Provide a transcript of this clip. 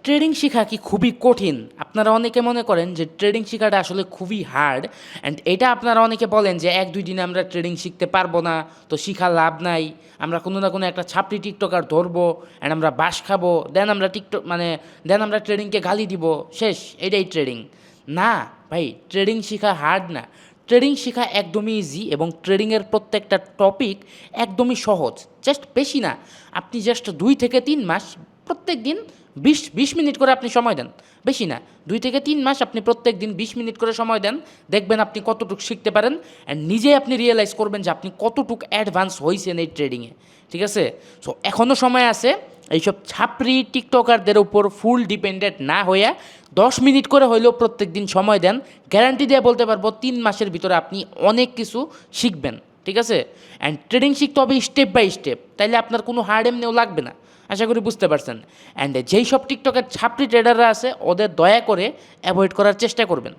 Trading শেখা কি খুবই কঠিন? আপনারা অনেকে মনে করেন যে ট্রেডিং শেখাটা আসলে খুবই হার্ড অ্যান্ড এটা আপনারা অনেকে বলেন যে ১-২ দিনে আমরা ট্রেডিং শিখতে পারবো না, তো শিখার লাভ নাই। আমরা কোনো না কোনো একটা ছাপড়ি টিকটকার ধরবো অ্যান্ড আমরা বাঁশ খাবো, দেন আমরা ট্রেডিংকে গালি দিব, শেষ, এটাই ট্রেডিং। না ভাই, ট্রেডিং শেখা হার্ড না। ট্রেডিং শেখা একদমই ইজি এবং ট্রেডিংয়ের প্রত্যেকটা টপিক একদমই সহজ। জাস্ট বেশি না, আপনি জাস্ট ২ থেকে ৩ মাস প্রত্যেক দিন ২০ মিনিট করে আপনি সময় দেন, বেশি না, ২ থেকে ৩ মাস আপনি প্রত্যেক দিন ২০ মিনিট করে সময় দেন, দেখবেন আপনি কতটুকু শিখতে পারেন অ্যান্ড নিজেই আপনি রিয়েলাইজ করবেন যে আপনি কতটুকু অ্যাডভান্স হয়েছেন এই ট্রেডিংয়ে। ঠিক আছে? সো এখনও সময় আছে। এইসব ছাপরি টিকটকারদের উপর ফুল ডিপেন্ডেন্ট না হইয়া ১০ মিনিট করে হইলেও প্রত্যেক দিন সময় দেন, গ্যারান্টি দিয়ে বলতে পারবো ৩ মাসের ভিতরে আপনি অনেক কিছু শিখবেন। ঠিক আছে? অ্যান্ড ট্রেডিং শিখতে হবে স্টেপ বাই স্টেপ, তাইলে আপনার কোনো হার্ড এমনিও লাগবে না। আশা করি বুঝতে পারছেন। অ্যান্ড যেই সব টিকটকের ছাপরি ট্রেডাররা আছে ওদের দয়া করে অ্যাভয়েড করার চেষ্টা করবেন।